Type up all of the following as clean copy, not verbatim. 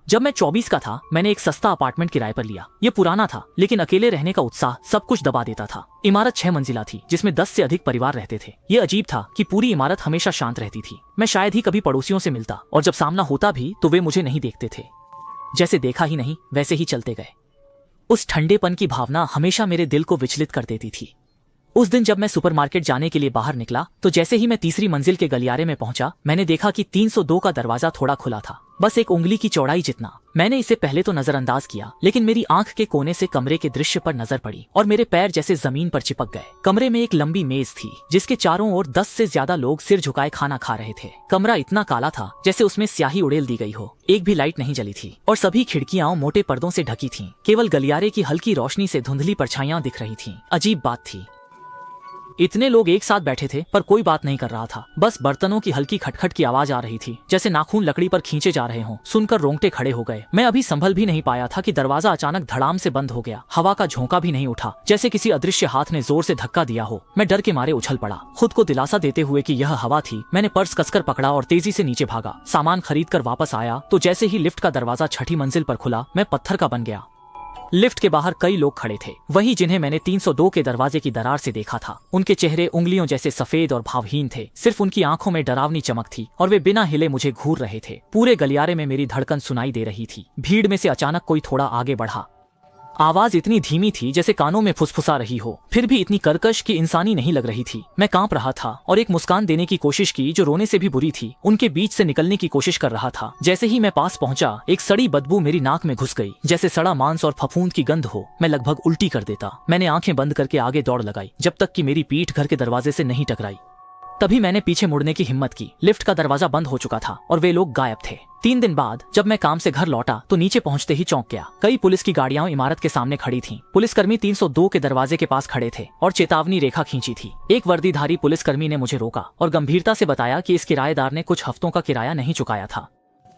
जब मैं 24 का था मैंने एक सस्ता अपार्टमेंट किराए पर लिया। ये पुराना था लेकिन अकेले रहने का उत्साह सब कुछ दबा देता था। इमारत 6 मंजिला थी जिसमें 10 से अधिक परिवार रहते थे। ये अजीब था कि पूरी इमारत हमेशा शांत रहती थी। मैं शायद ही कभी पड़ोसियों से मिलता और जब सामना होता भी तो वे मुझे नहीं देखते थे। जैसे देखा ही नहीं वैसे ही चलते गए। उस ठंडेपन की भावना हमेशा मेरे दिल को विचलित कर देती थी। उस दिन जब मैं सुपरमार्केट जाने के लिए बाहर निकला तो जैसे ही मैं तीसरी मंजिल के गलियारे में पहुंचा मैंने देखा कि 302 का दरवाजा थोड़ा खुला था, बस एक उंगली की चौड़ाई जितना। मैंने इसे पहले तो नजरअंदाज किया लेकिन मेरी आंख के कोने से कमरे के दृश्य पर नजर पड़ी और मेरे पैर जैसे जमीन पर चिपक गए। कमरे में एक लंबी मेज थी जिसके चारों ओर 10 से ज्यादा लोग सिर झुकाए खाना खा रहे थे। कमरा इतना काला था जैसे उसमें स्याही उड़ेल दी गई हो। एक भी लाइट नहीं जली थी और सभी खिड़कियां मोटे पर्दों से ढकी थीं। केवल गलियारे की हल्की रोशनी से धुंधली परछाइयां दिख रही थीं। अजीब बात थी, इतने लोग एक साथ बैठे थे पर कोई बात नहीं कर रहा था। बस बर्तनों की हल्की खटखट की आवाज आ रही थी जैसे नाखून लकड़ी पर खींचे जा रहे हों। सुनकर रोंगटे खड़े हो गए। मैं अभी संभल भी नहीं पाया था कि दरवाजा अचानक धड़ाम से बंद हो गया। हवा का झोंका भी नहीं उठा, जैसे किसी अदृश्य हाथ ने जोर से धक्का दिया हो। मैं डर के मारे उछल पड़ा, खुद को दिलासा देते हुए कि यह हवा थी। मैंने पर्स कसकर पकड़ा और तेजी से नीचे भागा। सामान खरीद कर वापस आया तो जैसे ही लिफ्ट का दरवाजा 6ठी मंजिल पर खुला मैं पत्थर का बन गया। लिफ्ट के बाहर कई लोग खड़े थे, वही जिन्हें मैंने 302 के दरवाजे की दरार से देखा था। उनके चेहरे उंगलियों जैसे सफेद और भावहीन थे। सिर्फ उनकी आंखों में डरावनी चमक थी और वे बिना हिले मुझे घूर रहे थे। पूरे गलियारे में मेरी धड़कन सुनाई दे रही थी। भीड़ में से अचानक कोई थोड़ा आगे बढ़ा। आवाज इतनी धीमी थी जैसे कानों में फुसफुसा रही हो, फिर भी इतनी कर्कश कि इंसानी नहीं लग रही थी। मैं कांप रहा था और एक मुस्कान देने की कोशिश की जो रोने से भी बुरी थी। उनके बीच से निकलने की कोशिश कर रहा था। जैसे ही मैं पास पहुंचा एक सड़ी बदबू मेरी नाक में घुस गई, जैसे सड़ा मांस और फफूंद की गंध हो। मैं लगभग उल्टी कर देता। मैंने आंखें बंद करके आगे दौड़ लगाई जब तक कि मेरी पीठ घर के दरवाजे से नहीं टकराई। तभी मैंने पीछे मुड़ने की हिम्मत की। लिफ्ट का दरवाजा बंद हो चुका था और वे लोग गायब थे। 3 दिन बाद जब मैं काम से घर लौटा तो नीचे पहुंचते ही चौंक गया। कई पुलिस की गाड़ियां इमारत के सामने खड़ी थीं। पुलिसकर्मी 302 के दरवाजे के पास खड़े थे और चेतावनी रेखा खींची थी। एक वर्दीधारी पुलिसकर्मी ने मुझे रोका और गंभीरता से बताया कि इस किराएदार ने कुछ हफ्तों का किराया नहीं चुकाया था।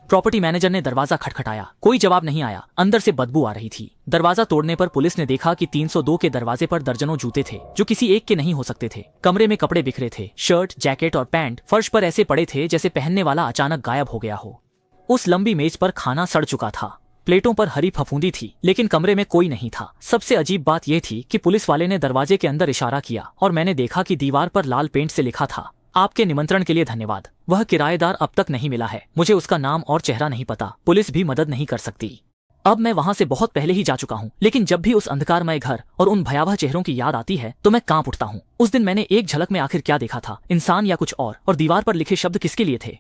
प्रॉपर्टी मैनेजर ने दरवाजा खटखटाया, कोई जवाब नहीं आया। अंदर से बदबू आ रही थी। दरवाजा तोड़ने पर पुलिस ने देखा कि 302 के दरवाजे पर दर्जनों जूते थे जो किसी एक के नहीं हो सकते थे। कमरे में कपड़े बिखरे थे, शर्ट, जैकेट और पैंट फर्श पर ऐसे पड़े थे जैसे पहनने वाला अचानक गायब हो गया हो। उस लंबी मेज पर खाना सड़ चुका था, प्लेटों पर हरी फफूंदी थी, लेकिन कमरे में कोई नहीं था। सबसे अजीब बात यह थी कि पुलिस वाले ने दरवाजे के अंदर इशारा किया और मैंने देखा कि दीवार पर लाल पेंट से लिखा था, आपके निमंत्रण के लिए धन्यवाद। वह किराएदार अब तक नहीं मिला है। मुझे उसका नाम और चेहरा नहीं पता। पुलिस भी मदद नहीं कर सकती। अब मैं वहां से बहुत पहले ही जा चुका हूँ, लेकिन जब भी उस अंधकारमय घर और उन भयावह चेहरों की याद आती है तो मैं कांप उठता हूँ। उस दिन मैंने एक झलक में आखिर क्या देखा था, इंसान या कुछ और दीवार पर लिखे शब्द किसके लिए थे?